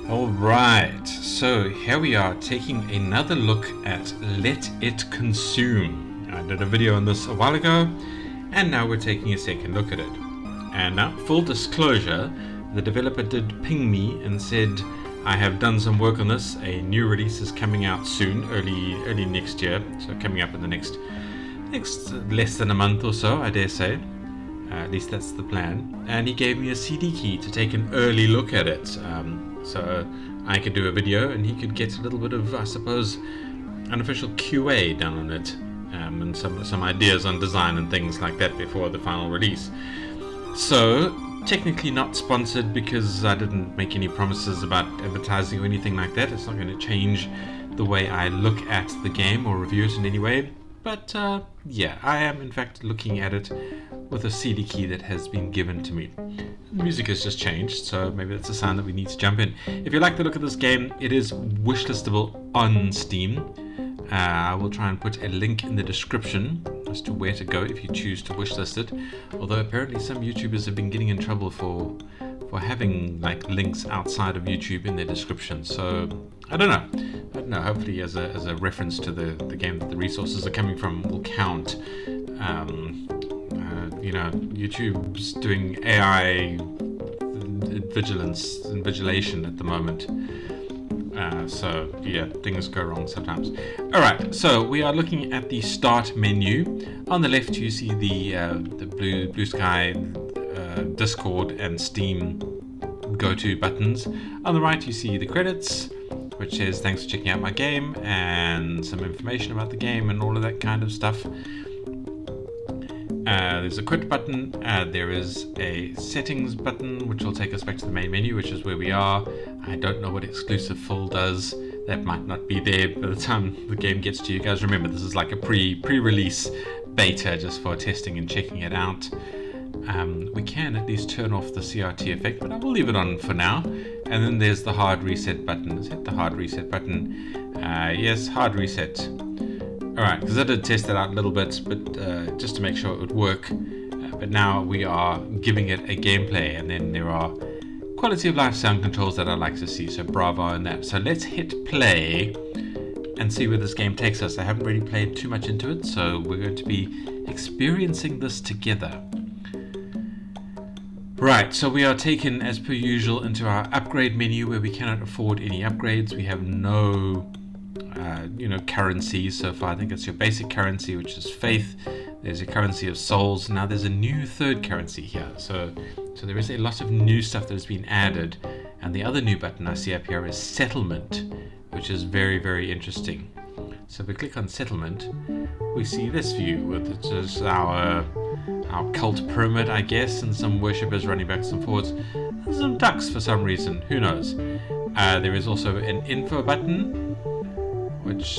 Alright, so here we are taking another look at Let It Consume. I did a video on this a while ago, and now we're taking a second look at it. And now, full disclosure, the developer did ping me and said, I have done some work on this, a new release is coming out soon, early next year, so coming up in the next less than a month or so, I dare say. At least that's the plan. And he gave me a CD key to take an early look at it. So I could do a video and he could get a little bit of, I suppose, unofficial QA done on it. And some ideas on design and things like that before the final release. So, technically not sponsored because I didn't make any promises about advertising or anything like that. It's not going to change the way I look at the game or review it in any way. But yeah, I am in fact looking at it with a CD key that has been given to me. The music has just changed, so maybe that's a sign that we need to jump in. If you like the look of this game, it is wishlistable on Steam. I will try and put a link in the description as to where to go if you choose to wishlist it. Although apparently some YouTubers have been getting in trouble for having like links outside of YouTube in their description. So I don't know. Hopefully, as a reference to the game that the resources are coming from will count. YouTube's doing AI vigilance and vigilation at the moment. So yeah, things go wrong sometimes. Alright, so we are looking at the start menu. On the left you see the blue sky Discord and Steam go-to buttons. On the right you see the credits, which says thanks for checking out my game, and some information about the game and all of that kind of stuff. There's a quit button, there is a settings button which will take us back to the main menu, which is where we are. I don't know what exclusive full does. That might not be there by the time the game gets to you guys. Remember, this is like a pre-release beta just for testing and checking it out. We can at least turn off the CRT effect, but I will leave it on for now. And then there's the hard reset button. Is that the hard reset button? Yes, hard reset. Alright, because I did test that out a little bit, but just to make sure it would work. But now we are giving it a gameplay, and then there are quality of life sound controls that I like to see, so bravo on that. So let's hit play and see where this game takes us. I haven't really played too much into it, so we're going to be experiencing this together. Right, so we are taken as per usual into our upgrade menu where we cannot afford any upgrades. We have no currency so far. I think it's your basic currency, which is faith. There's a currency of souls. Now there's a new third currency here. So there is a lot of new stuff that has been added. And the other new button I see up here is settlement, which is very, very interesting. So if we click on settlement, we see this view, which is our cult pyramid, I guess, and some worshippers running back and forwards. And some ducks for some reason, who knows. There is also an info button, which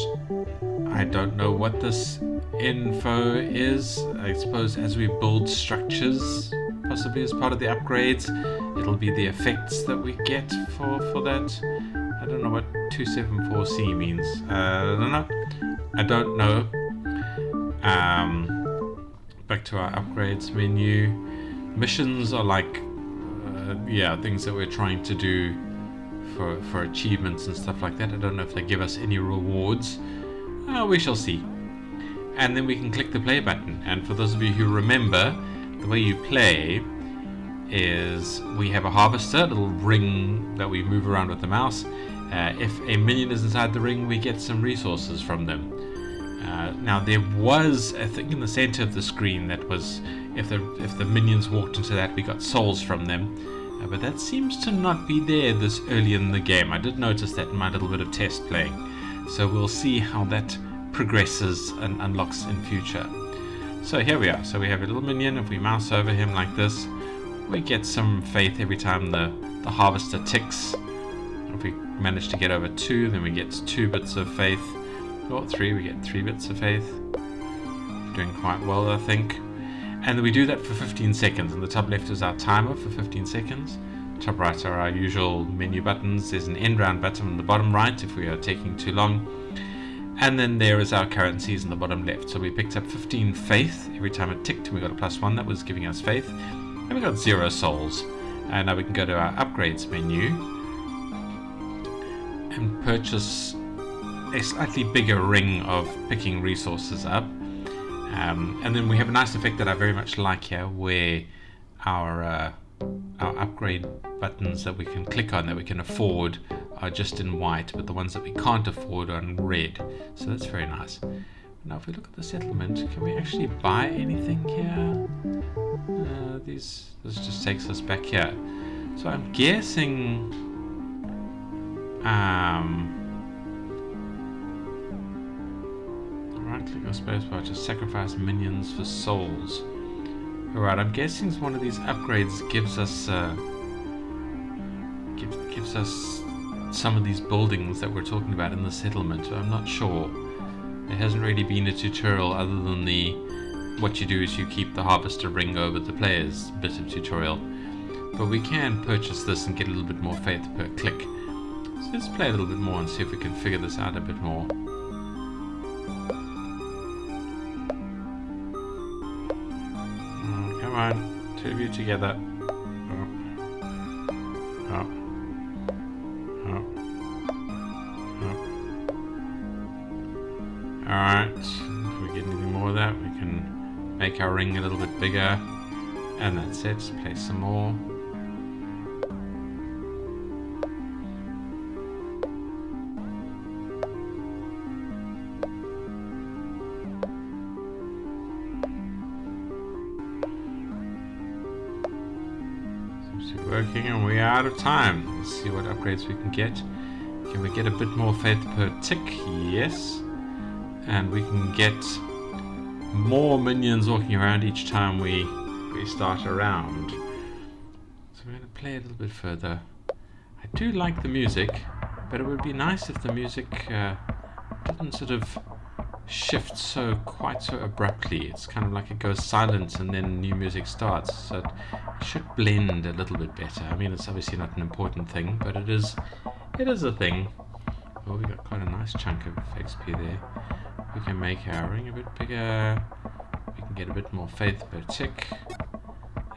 I don't know what this info is. I suppose as we build structures, possibly as part of the upgrades, it'll be the effects that we get for that. I don't know what 274C means. I don't know. Back to our upgrades menu. Missions are like things that we're trying to do for achievements and stuff like that. I don't know if they give us any rewards. We shall see. And then we can click the play button. And for those of you who remember, the way you play is we have a harvester, a little ring that we move around with the mouse. If a minion is inside the ring, we get some resources from them. Now there was a thing in the center of the screen that was if the minions walked into that, we got souls from them. But that seems to not be there this early in the game. I did notice that in my little bit of test playing. So we'll see how that progresses and unlocks in future. So here we are. So we have a little minion. If we mouse over him like this, we get some faith every time the harvester ticks. If we manage to get over 2, then we get 2 bits of faith. Or 3, we get 3 bits of faith. Doing quite well, I think. And we do that for 15 seconds. And the top left is our timer for 15 seconds. Top right are our usual menu buttons. There's an end round button on the bottom right if we are taking too long. And then there is our currencies in the bottom left. So we picked up 15 faith every time it ticked, and we got a +1 that was giving us faith. And we got 0 souls. And now we can go to our upgrades menu. and purchase a slightly bigger ring of picking resources up. And then we have a nice effect that I very much like here, where our upgrade buttons that we can click on, that we can afford, are just in white, but the ones that we can't afford are in red. So that's very nice. Now if we look at the settlement, can we actually buy anything here? This just takes us back here. So I'm guessing right click or spacebar to sacrifice minions for souls. Alright, I'm guessing one of these upgrades gives us gives us some of these buildings that we're talking about in the settlement. I'm not sure. There hasn't really been a tutorial other than the what you do is you keep the harvester ring over the player's bit of tutorial. But we can purchase this and get a little bit more faith per click. So let's play a little bit more and see if we can figure this out a bit more. Come on, two of you together. Alright, if we get anything more of that, we can make our ring a little bit bigger. And that's it, let's play some more. Seems to be working and we are out of time. Let's see what upgrades we can get. Can we get a bit more faith per tick? Yes. And we can get more minions walking around each time we start a round. So we're going to play a little bit further. I do like the music, but it would be nice if the music didn't sort of shift quite so abruptly. It's kind of like it goes silent and then new music starts. So it should blend a little bit better. I mean, it's obviously not an important thing, but it is a thing. Oh, we got quite a nice chunk of XP there. We can make our ring a bit bigger. We can get a bit more faith per tick.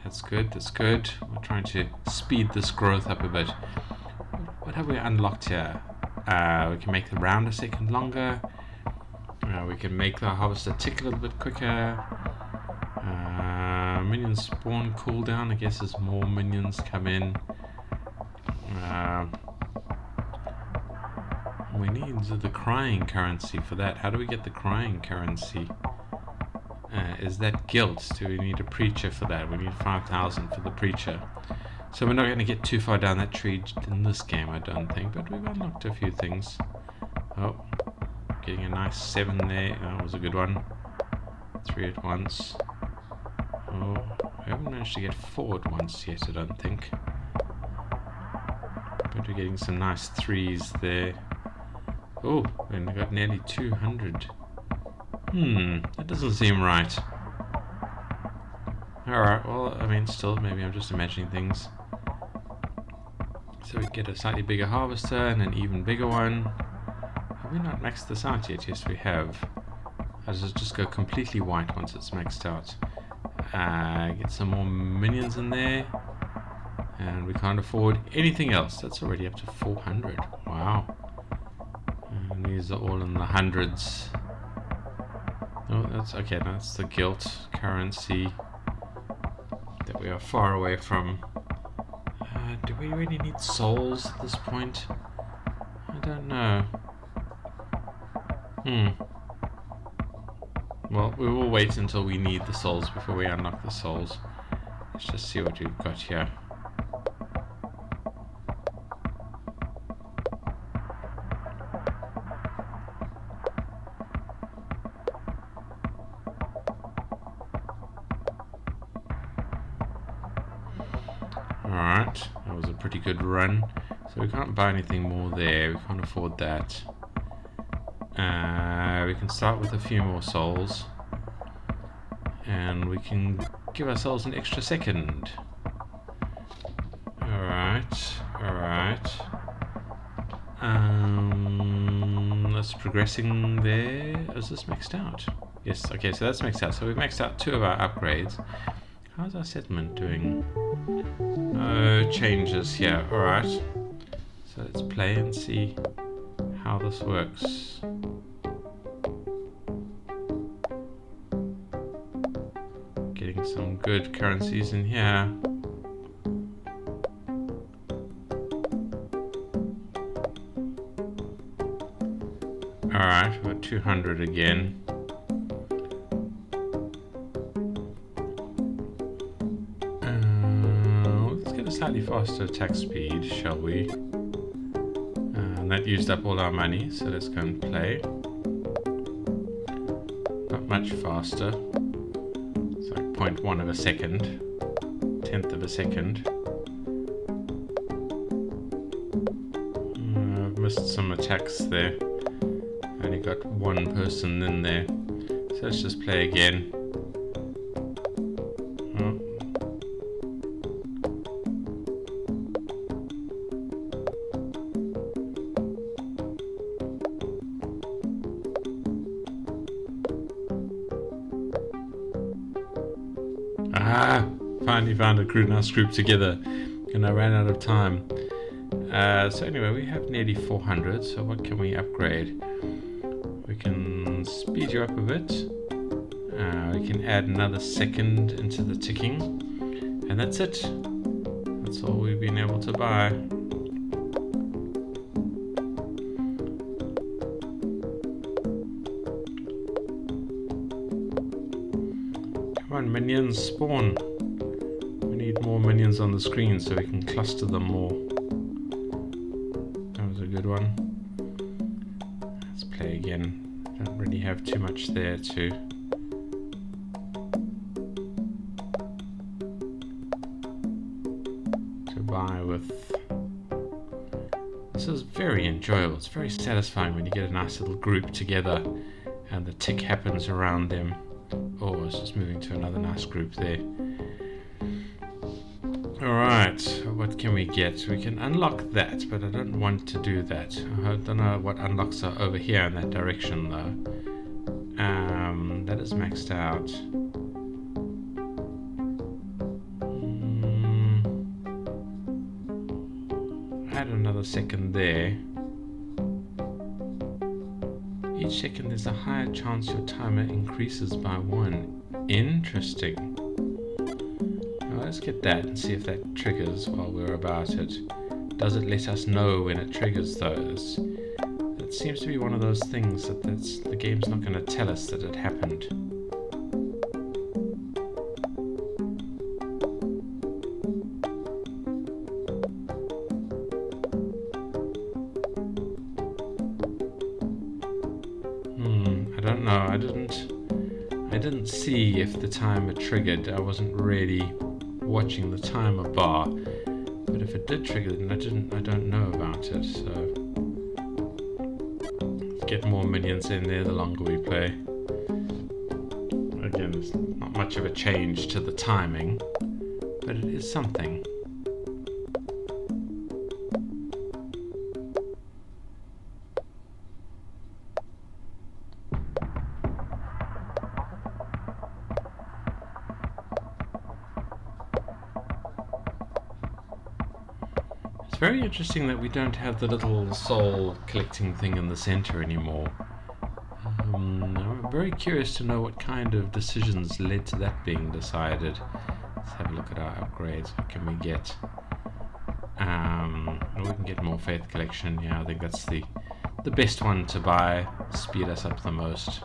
That's good, that's good. We're trying to speed this growth up a bit. What have we unlocked here? We can make the round a second longer. We can make the harvester tick a little bit quicker. Minion spawn cooldown, I guess, as more minions come in. We need the crying currency for that. How do we get the crying currency? Is that guilt? Do we need a preacher for that? We need 5,000 for the preacher. So we're not going to get too far down that tree in this game, I don't think, but we've unlocked a few things. Oh, getting a nice 7 there. That was a good one. 3 at once. Oh, we haven't managed to get 4 at once yet, I don't think. But we're getting some nice 3s there. Oh, and we got nearly 200. That doesn't seem right. Alright, well, I mean, still, maybe I'm just imagining things. So we get a slightly bigger harvester and an even bigger one. Have we not maxed this out yet? Yes, we have. I'll just go completely white once it's maxed out. Get some more minions in there. And we can't afford anything else. That's already up to 400. Wow. And these are all in the hundreds. Oh, that's okay. That's the guilt currency that we are far away from. Do we really need souls at this point? I don't know. Well, we will wait until we need the souls before we unlock the souls. Let's just see what we've got here. Alright, that was a pretty good run. So we can't buy anything more there, we can't afford that. We can start with a few more souls. And we can give ourselves an extra second. Alright, alright. That's progressing there. Is this maxed out? Yes, okay, so that's maxed out. So we've maxed out 2 of our upgrades. How's our settlement doing? No changes here. Alright. So let's play and see how this works. Getting some good currencies in here. Alright, we're 200 again. Let's get a slightly faster attack speed, shall we? And that used up all our money, so let's go and play. Not much faster. It's like 0.1 of a second. 1/10 of a second. I've missed some attacks there. Only got one person in there. So let's just play again. Oh. Finally found a nice group together, and I ran out of time. So anyway, we have nearly 400, so what can we upgrade? We can speed you up a bit. We can add another second into the ticking, and that's it. That's all we've been able to buy. Come on, minions, spawn. We need more minions on the screen so we can cluster them more. That was a good one. Let's play again. Don't really have too much there to buy with. This is very enjoyable. It's very satisfying when you get a nice little group together and the tick happens around them. Oh, it's just moving to another nice group there. Alright, what can we get? We can unlock that, but I don't want to do that. I don't know what unlocks are over here in that direction though. That is maxed out. Add another second there. Each second there's a higher chance your timer increases by 1. Interesting. Now let's get that and see if that triggers while we're about it. Does it let us know when it triggers those? It seems to be one of those things that the game's not going to tell us that it happened. I don't know. I didn't see if the timer triggered. I wasn't really watching the timer bar. But if it did trigger, then I don't know about it. So get more minions in there the longer we play. Again, there's not much of a change to the timing, but it is something. Very interesting that we don't have the little soul collecting thing in the center anymore. I'm very curious to know what kind of decisions led to that being decided. Let's have a look at our upgrades. What can we get? We can get more faith collection. Yeah, I think that's the best one to buy. Speed us up the most.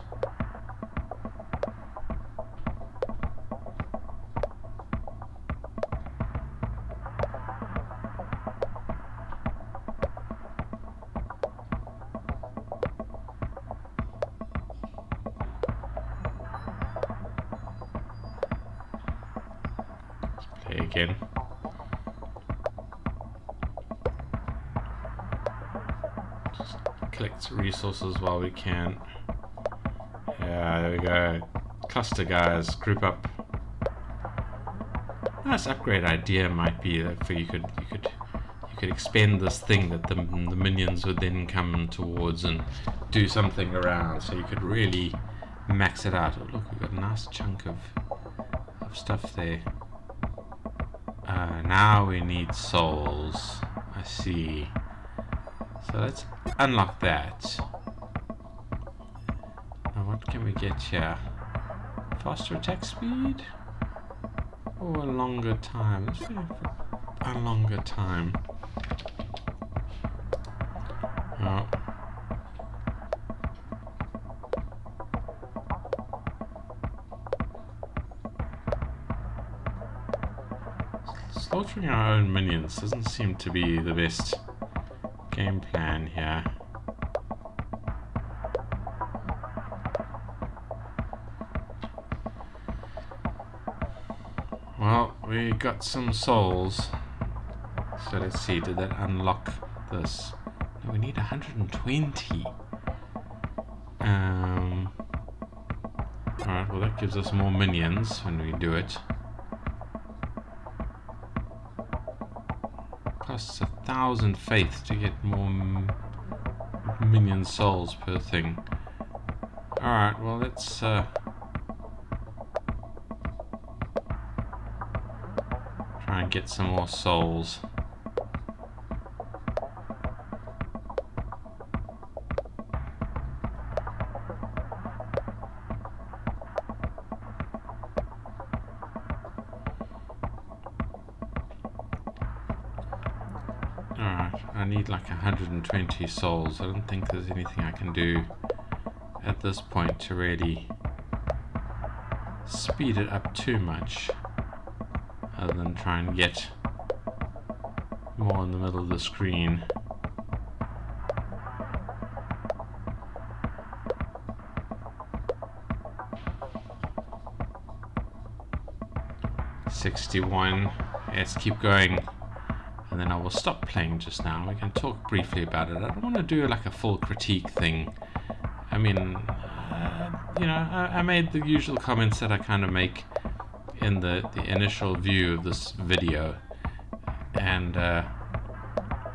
Again. Just collect resources while we can. Yeah, there we go. Cluster guys, group up. Nice upgrade idea might be that for you could expend this thing that the minions would then come towards and do something around, so you could really max it out. Oh, look, we've got a nice chunk of stuff there. Now we need souls. I see. So let's unlock that. Now what can we get here? Faster attack speed? Or a longer time? Let's go for a longer time. Oh. Slaughtering our own minions doesn't seem to be the best game plan here. Well, we got some souls. So let's see, did that unlock this? No, we need 120. Alright, well that gives us more minions when we do it. Costs 1,000 faith to get more minion souls per thing. Alright, well let's try and get some more souls. I need like 120 souls. I don't think there's anything I can do at this point to really speed it up too much, other than try and get more in the middle of the screen. $61. Let's keep going. And then I will stop playing just now. We can talk briefly about it. I don't want to do like a full critique thing. I mean, you know, I made the usual comments that I kind of make in the initial view of this video. And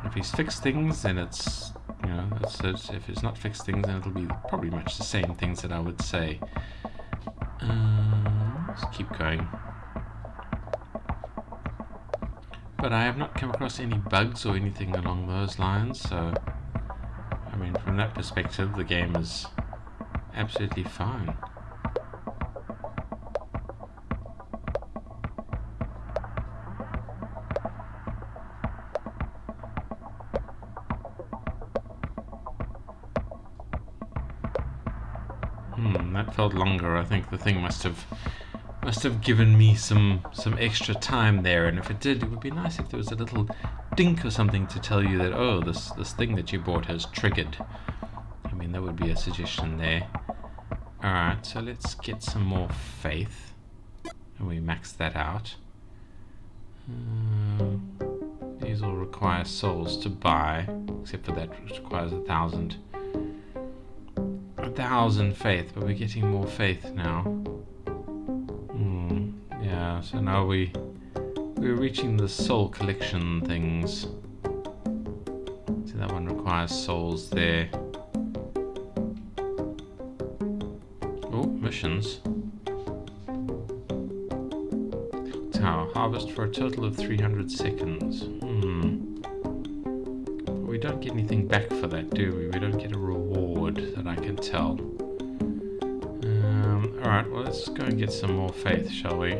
if he's fixed things, then it's, you know, if it's not fixed things, then it'll be probably much the same things that I would say. Let's keep going. But I have not come across any bugs or anything along those lines, so I mean, from that perspective, the game is absolutely fine. That felt longer. I think the thing must have given me some extra time there, and if it did, it would be nice if there was a little dink or something to tell you that, oh, this thing that you bought has triggered. I mean, that would be a suggestion there. Alright, so let's get some more faith, and we max that out. These all require souls to buy, except for that which requires 1,000 faith, but we're getting more faith now. Yeah, so now we're reaching the soul collection things. See, that one requires souls there. Oh, missions. Tower, harvest for a total of 300 seconds. But we don't get anything back for that, do we? We don't get a reward that I can tell. Alright, well, let's go and get some more faith, shall we?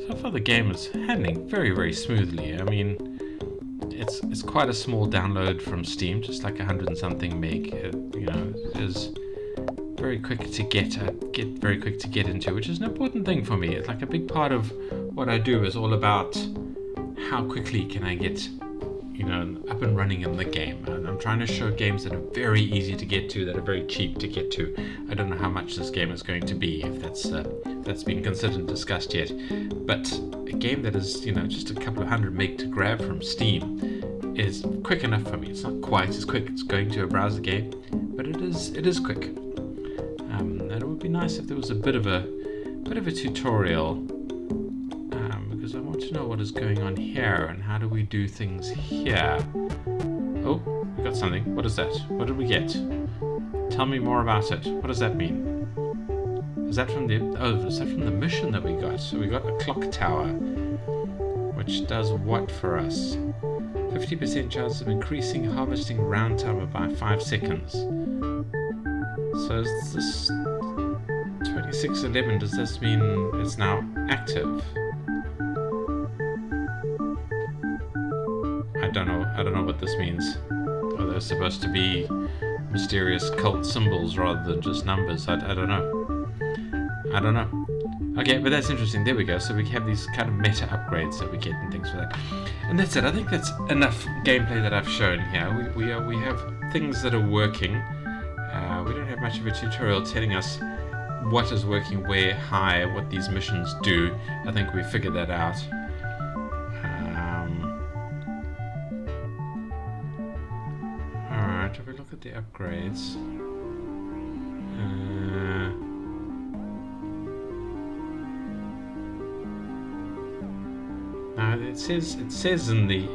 So far the game is handling very, very smoothly. I mean, it's quite a small download from Steam, just like 100 and something meg. You know, it is very quick to get into, which is an important thing for me. It's like a big part of what I do is all about how quickly can I get, you know, up and running in the game. And I'm trying to show games that are very easy to get to, that are very cheap to get to. I don't know how much this game is going to be, if that's been considered and discussed yet. But a game that is, you know, just a couple of 100 meg to grab from Steam is quick enough for me. It's not quite as quick as going to a browser game, but it is quick. And it would be nice if there was a bit of a tutorial. Because I want to know what is going on here and how do we do things here. Oh, we got something. What is that? What did we get? Tell me more about it. What does that mean? Is that from the mission that we got? So we got a clock tower, which does what for us? 50% chance of increasing harvesting round timer by 5 seconds. So is this 2611? Does this mean it's now active? I don't know what this means. Are those supposed to be mysterious cult symbols rather than just numbers? I don't know. Okay, but that's interesting. There we go. So we have these kind of meta upgrades that we get and things for that. And that's it. I think that's enough gameplay that I've shown here. We have things that are working. We don't have much of a tutorial telling us what is working where, what these missions do. I think we figured that out. Alright, if we look at the upgrades. Now it says in the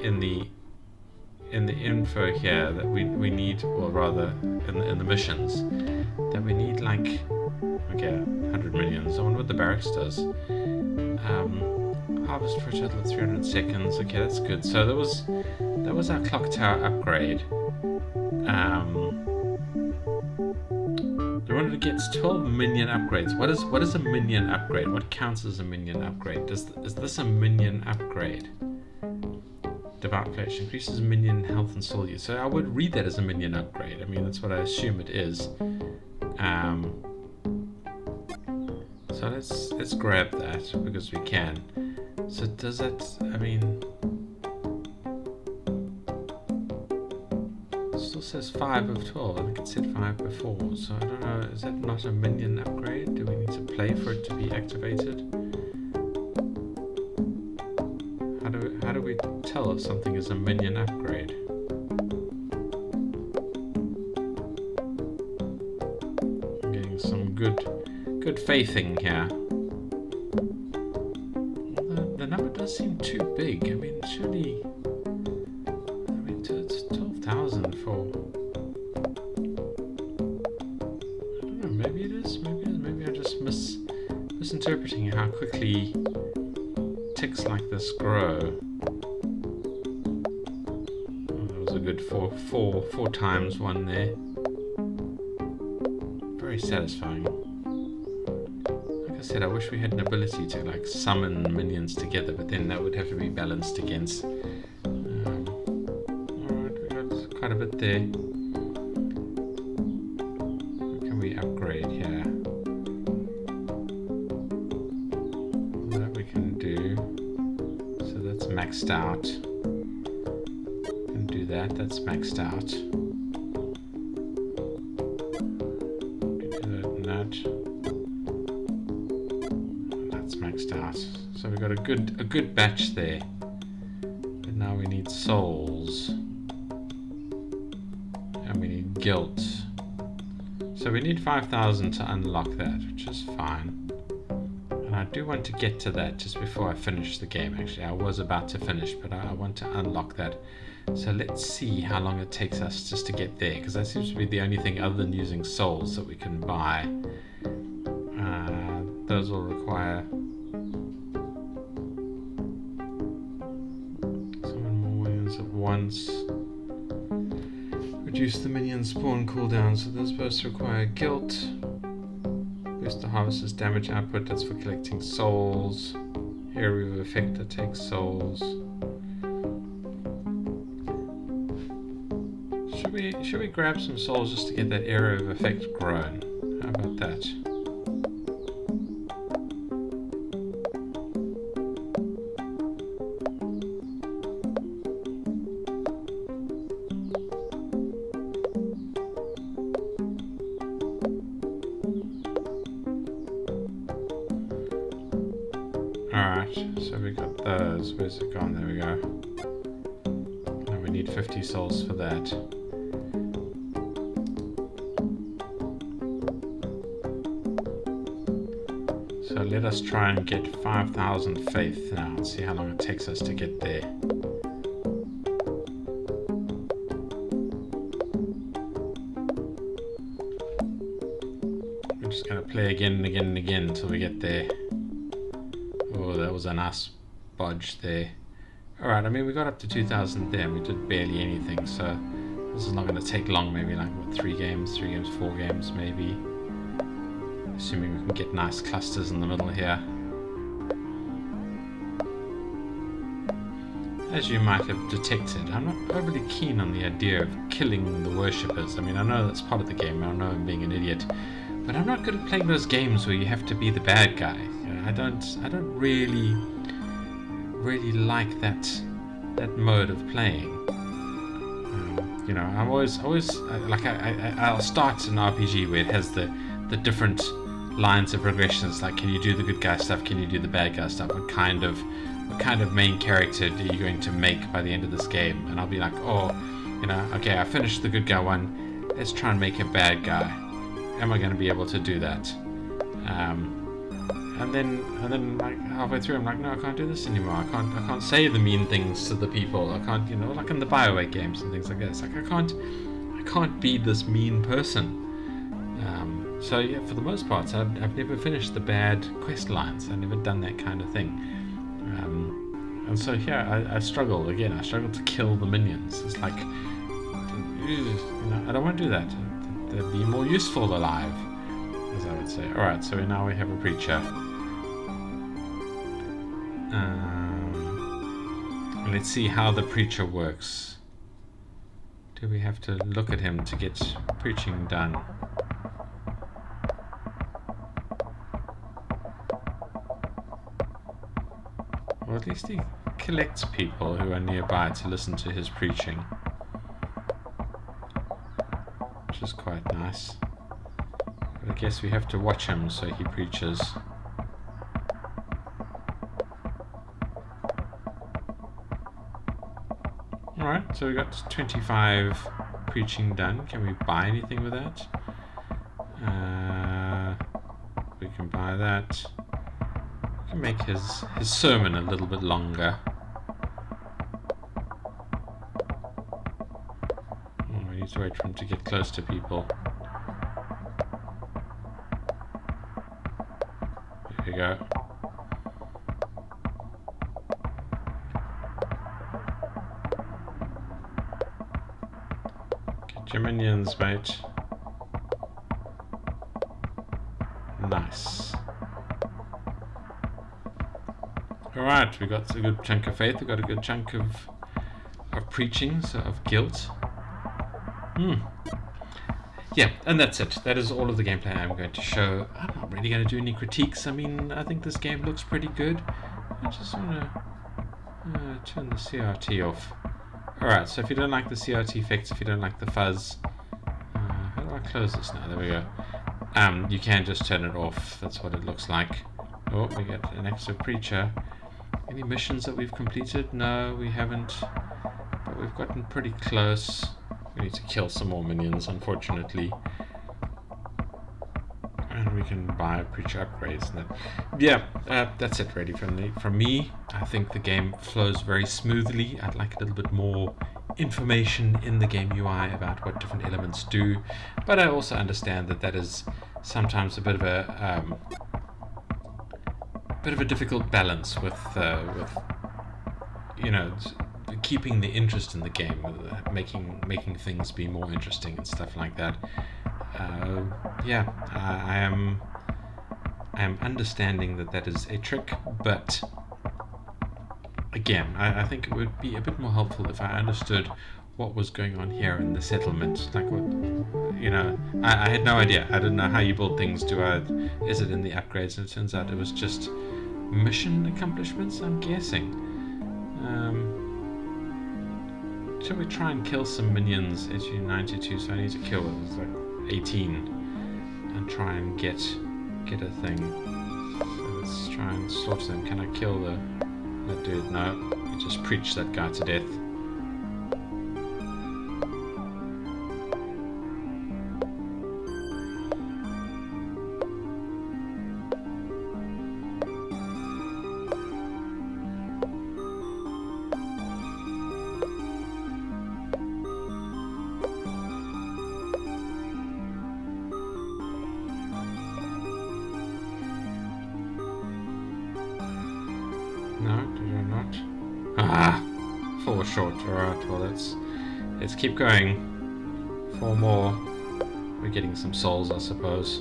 info here that we need, or rather in the missions, that we need like 100 millions. I wonder what the barracks does. Harvest for a total of 300 seconds. Okay, that's good. So that was our clock tower upgrade. We wanted to get 12 minion upgrades. What is a minion upgrade? What counts as a minion upgrade? Is this a minion upgrade? Devout Flesh increases minion health and soul use. So I would read that as a minion upgrade. I mean, that's what I assume it is. So let's grab that because we can. So does that? I mean, it still says 5 of 12. I think it said 5 before. So I don't know. Is that not a minion upgrade? Do we need to play for it to be activated? How do we tell if something is a minion upgrade? I'm getting some good faithing here. The number does seem too big. I mean, surely. I mean, it's 12,000 for. I don't know. Maybe it is. Maybe I'm just misinterpreting how quickly ticks like this grow. A good four times one there. Very satisfying. Like I said, I wish we had an ability to like summon minions together, but then that would have to be balanced against. Alright, we got quite a bit there. What can we upgrade here? That we can do. So that's maxed out. That's maxed out. That's maxed out. So we've got a good batch there. But now we need souls. And we need guilt. So we need 5,000 to unlock that, which is fine. And I do want to get to that just before I finish the game. Actually, I was about to finish, but I want to unlock that. So let's see how long it takes us just to get there, because that seems to be the only thing other than using souls that we can buy. Those will require summon more minions at once. Reduce the minion spawn cooldown, so those both require guilt. Boost the harvester's damage output, that's for collecting souls. Area of effect that takes souls. Should we grab some souls just to get that area of effect grown? How about that? Alright, so we got those. Where's it gone? There we go. Now we need 50 souls for that. So let us try and get 5,000 faith now and see how long it takes us to get there. We we're just going to play again and again and again until we get there. Oh, that was a nice bodge there. Alright, I mean, we got up to 2,000 there and we did barely anything, so this is not going to take long. Maybe like, what, 4 games, maybe. Assuming we can get nice clusters in the middle here. As you might have detected, I'm not overly keen on the idea of killing the worshippers. I mean, I know that's part of the game, I know I'm being an idiot, but I'm not good at playing those games where you have to be the bad guy. You know, I don't really like that mode of playing. You know, I'm always like I'll start an RPG where it has the different lines of progressions. Like, can you do the good guy stuff? Can you do the bad guy stuff? What kind of main character are you going to make by the end of this game? And I'll be like, oh, you know, okay, I finished the good guy one. Let's try and make a bad guy. Am I going to be able to do that? And then like halfway through, I'm like, no, I can't do this anymore. I can't say the mean things to the people. I can't, you know, like in the BioWare games and things like that. It's like I can't be this mean person. So yeah, for the most part, I've never finished the bad quest lines. I've never done that kind of thing. And so yeah, I struggle again. I struggle to kill the minions. It's like, you know, I don't want to do that. They'd be more useful alive, as I would say. All right, so now we have a preacher. Let's see how the preacher works. Do we have to look at him to get preaching done? Or at least he collects people who are nearby to listen to his preaching, which is quite nice. But I guess we have to watch him so he preaches. Alright, so we got 25 preaching done. Can we buy anything with that? We can buy that. We can make his sermon a little bit longer. Oh, we need to wait for him to get close to people. There we go. Get your minions, mate. Nice. Alright, we got a good chunk of faith, we got a good chunk of preaching, so of guilt. Yeah, and that's it. That is all of the gameplay I'm going to show. I'm not really going to do any critiques. I mean, I think this game looks pretty good. I just want to turn the CRT off. Alright, so if you don't like the CRT effects, if you don't like the fuzz, how do I close this now? There we go. You can just turn it off. That's what it looks like. Oh, we get an extra preacher. Any missions that we've completed? No, we haven't. But we've gotten pretty close. We need to kill some more minions, unfortunately. And we can buy preacher upgrades. And yeah, that's it really from me. I think the game flows very smoothly. I'd like a little bit more information in the game UI about what different elements do. But I also understand that is sometimes a bit of a difficult balance with you know, keeping the interest in the game, making things be more interesting and stuff like that. Yeah, I am understanding that is a trick, but again, I think it would be a bit more helpful if I understood what was going on here in the settlement. Like, what, you know, I had no idea. I didn't know how you build things. Is it in the upgrades? And it turns out it was just mission accomplishments, I'm guessing. Shall we try and kill some minions? HU 92, so I need to kill like 18 and try and get a thing. So let's try and slaughter them. Can I kill that dude? No, we just preach that guy to death. No, did I not? Ah, 4 short. Alright, well let's keep going. 4 more. We're getting some souls, I suppose.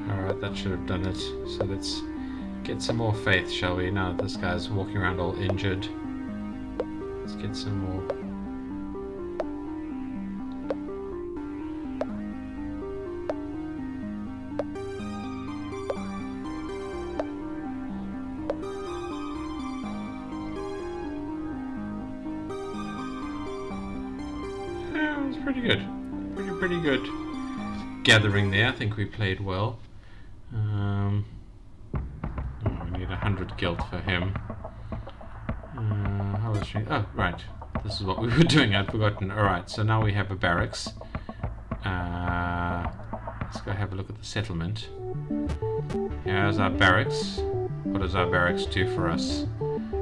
Alright, that should have done it. So let's get some more faith, shall we? Now that this guy's walking around all injured. Let's get some more. Yeah, it was pretty good. Pretty good gathering there. I think we played well. Oh, we need 100 guilt for him. How was she? Oh, right. This is what we were doing. I'd forgotten. Alright, so now we have a barracks. Let's go have a look at the settlement. Here's our barracks. What does our barracks do for us?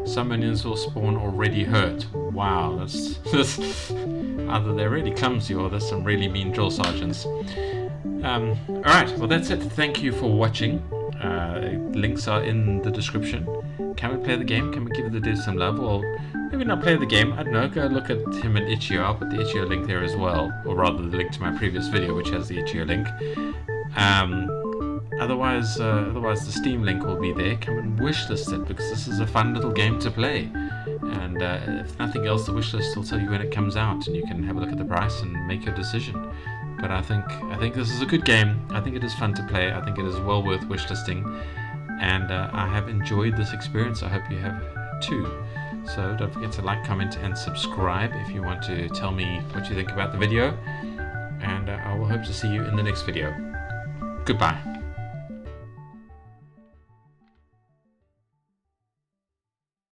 Some minions will spawn already hurt. Wow, that's either they're really clumsy or there's some really mean drill sergeants. Alright, well that's it. Thank you for watching. Links are in the description. Can we play the game? Can we give the dude some love? Or maybe not play the game. I don't know. Go look at him and Itch.io. I'll put the Itch.io link there as well. Or rather the link to my previous video which has the Itch.io link. Otherwise the Steam link will be there. Come and wishlist it because this is a fun little game to play. And if nothing else, the wishlist will tell you when it comes out, and you can have a look at the price and make your decision. But I think this is a good game. I think it is fun to play. I think it is well worth wishlisting, and I have enjoyed this experience. I hope you have too. So don't forget to like, comment, and subscribe if you want to tell me what you think about the video. And I will hope to see you in the next video. Goodbye.